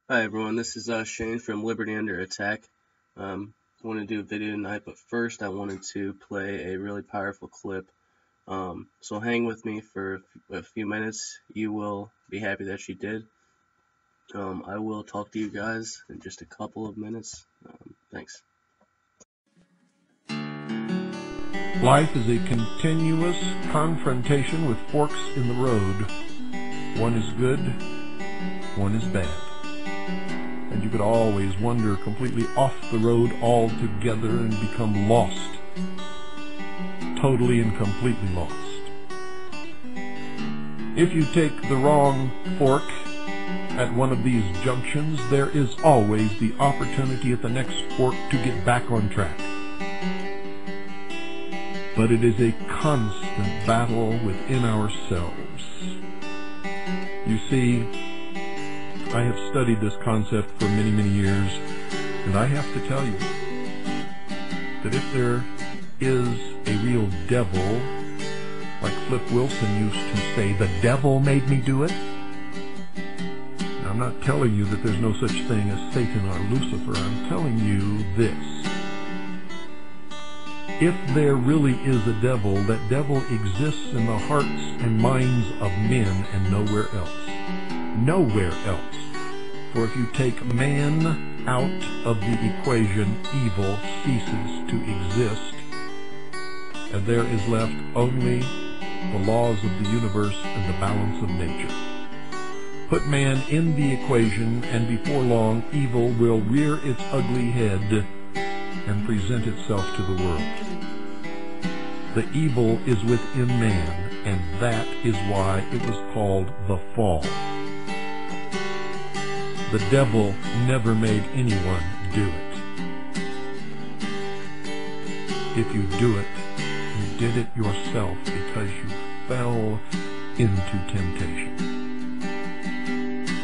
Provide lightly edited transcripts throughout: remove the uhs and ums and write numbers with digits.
Hi everyone, this is Shane from Liberty Under Attack. I want to do a video tonight, but first I wanted to play a really powerful clip. So hang with me for a few minutes. You will be happy that you did. I will talk to you guys in just a couple of minutes. Thanks. Life is a continuous confrontation with forks in the road. One is good, one is bad. And you could always wander completely off the road altogether and become lost. Totally and completely lost. If you take the wrong fork at one of these junctions, there is always the opportunity at the next fork to get back on track. But it is a constant battle within ourselves. You see, I have studied this concept for many, many years, and I have to tell you that if there is a real devil, like Flip Wilson used to say, the devil made me do it. Now, I'm not telling you that there's no such thing as Satan or Lucifer. I'm telling you this. If there really is a devil, that devil exists in the hearts and minds of men and nowhere else. Nowhere else. For if you take man out of the equation, evil ceases to exist, and there is left only the laws of the universe and the balance of nature. Put man in the equation, and before long, evil will rear its ugly head and present itself to the world. The evil is within man, and that is why it was called the fall. The devil never made anyone do it. If you do it, you did it yourself because you fell into temptation.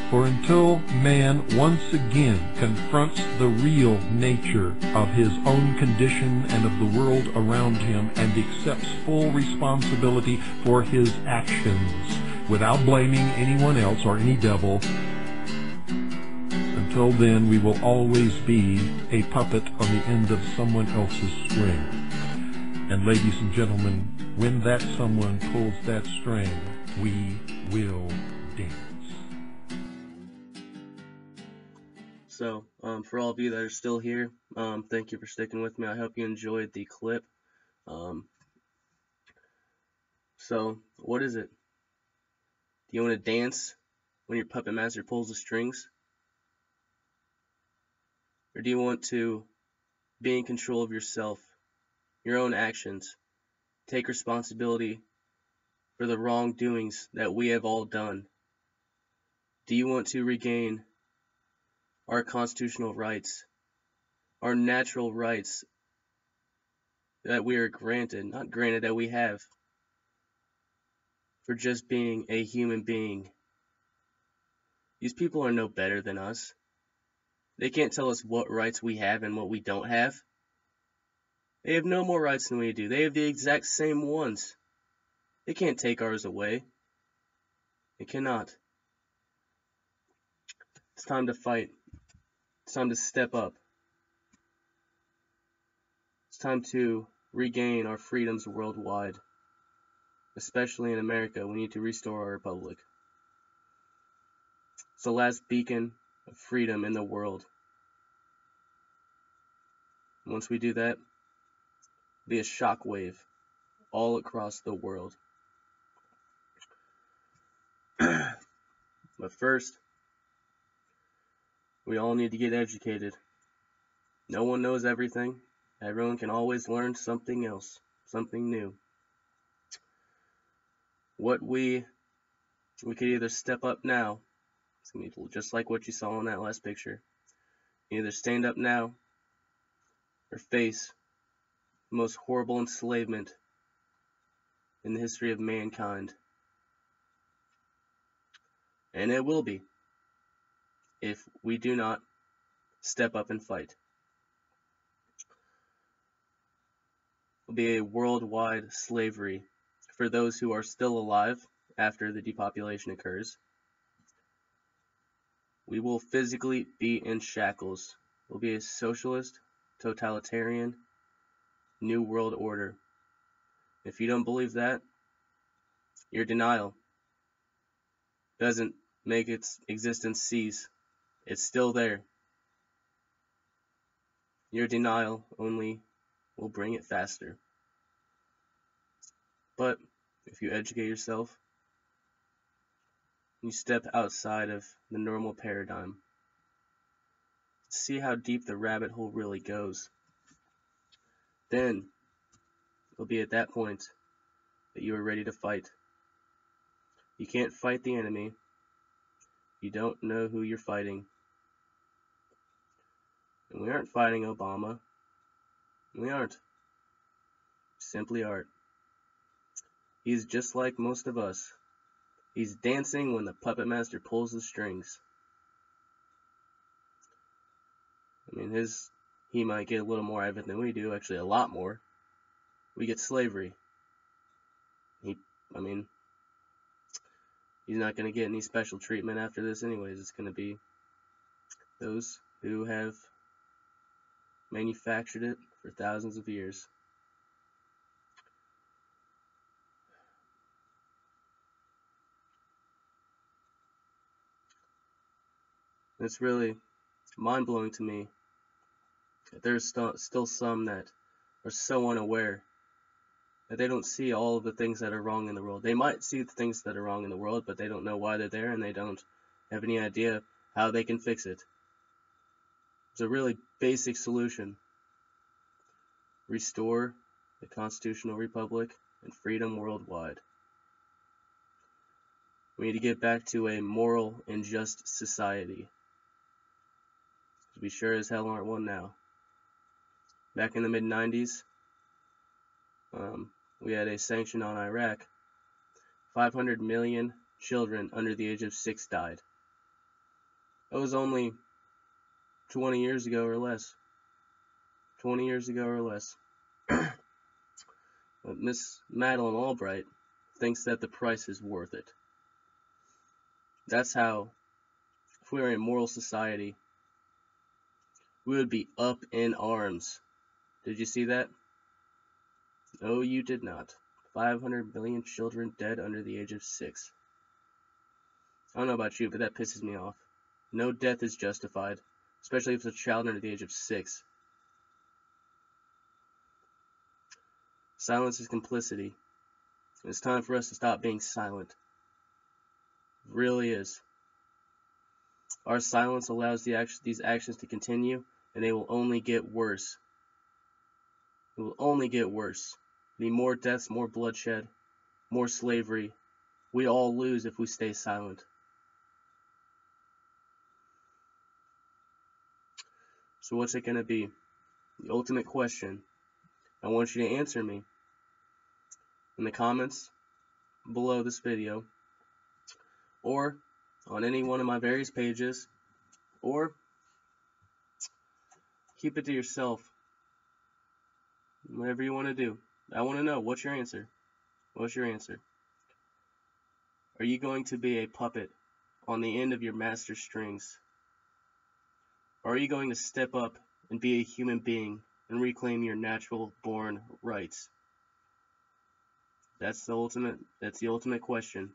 For until man once again confronts the real nature of his own condition and of the world around him and accepts full responsibility for his actions without blaming anyone else or any devil, until then we will always be a puppet on the end of someone else's string. And ladies and gentlemen, when that someone pulls that string, we will dance. So, for all of you that are still here, thank you for sticking with me. I hope you enjoyed the clip. So, what is it? Do you want to dance when your puppet master pulls the strings? Or do you want to be in control of yourself, your own actions, take responsibility for the wrongdoings that we have all done? Do you want to regain our constitutional rights, our natural rights that we are granted, not granted, that we have, for just being a human being? These people are no better than us. They can't tell us what rights we have and what we don't have. They have no more rights than we do. They have the exact same ones. They can't take ours away. They cannot. It's time to fight. It's time to step up. It's time to regain our freedoms worldwide. Especially in America, we need to restore our republic. It's the last beacon of freedom in the world. Once we do that, it'll be a shockwave all across the world. But first, we all need to get educated. No one knows everything. Everyone can always learn something else, something new. We could either step up now, it's gonna be just like what you saw in that last picture. Either stand up now or face the most horrible enslavement in the history of mankind. And it will be, if we do not step up and fight. It will be a worldwide slavery for those who are still alive after the depopulation occurs. We will physically be in shackles. We'll be a socialist, totalitarian, new world order. If you don't believe that, your denial doesn't make its existence cease. It's still there. Your denial only will bring it faster. But if you educate yourself, you step outside of the normal paradigm, see how deep the rabbit hole really goes, then it'll be at that point that you are ready to fight. You can't fight the enemy. You don't know who you're fighting. And we aren't fighting Obama. We aren't. We simply aren't. He's just like most of us. He's dancing when the puppet master pulls the strings. I mean, he might get a little more out of it than we do, actually a lot more. We get slavery. He's not going to get any special treatment after this anyways. It's going to be those who have manufactured it for thousands of years. It's really mind-blowing to me that there's still some that are so unaware that they don't see all of the things that are wrong in the world. They might see the things that are wrong in the world, but they don't know why they're there, and they don't have any idea how they can fix it. It's a really basic solution. Restore the constitutional republic and freedom worldwide. We need to get back to a moral and just society. We sure as hell aren't one now. Back in the mid-90s, we had a sanction on Iraq. 500 million children under the age of 6 died. That was only 20 years ago or less. 20 years ago or less. But Miss Madeleine Albright thinks that the price is worth it. That's how, if we were a moral society, we would be up in arms. Did you see that? No, you did not. 500 million children dead under the age of 6. I don't know about you, but that pisses me off. No death is justified, especially if it's a child under the age of 6. Silence is complicity. It's time for us to stop being silent. It really is. Our silence allows these actions to continue, and they will only get worse. It will only get worse. There'll be more deaths, more bloodshed, more slavery. We all lose if we stay silent. So what's it going to be? The ultimate question. I want you to answer me in the comments below this video, or on any one of my various pages, or keep it to yourself. Whatever you want to do. I want to know, what's your answer? What's your answer? Are you going to be a puppet on the end of your master's strings? Or are you going to step up and be a human being and reclaim your natural born rights? That's the ultimate question.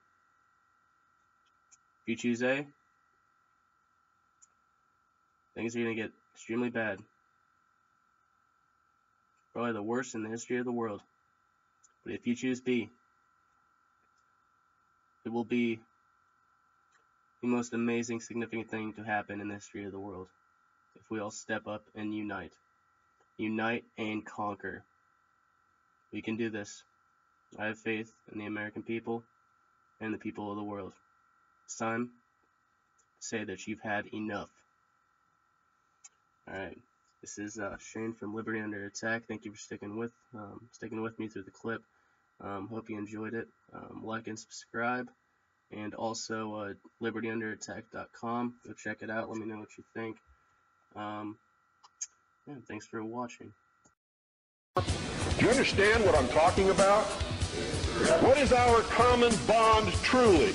If you choose A, things are going to get extremely bad. Probably the worst in the history of the world. But if you choose B, it will be the most amazing, significant thing to happen in the history of the world. If we all step up and unite. Unite and conquer. We can do this. I have faith in the American people and the people of the world. It's time to say that you've had enough. Alright, this is Shane from Liberty Under Attack. Thank you for sticking with me through the clip. Hope you enjoyed it. Like and subscribe. And also libertyunderattack.com. Go check it out. Let me know what you think. Yeah, thanks for watching. Do you understand what I'm talking about? What is our common bond truly?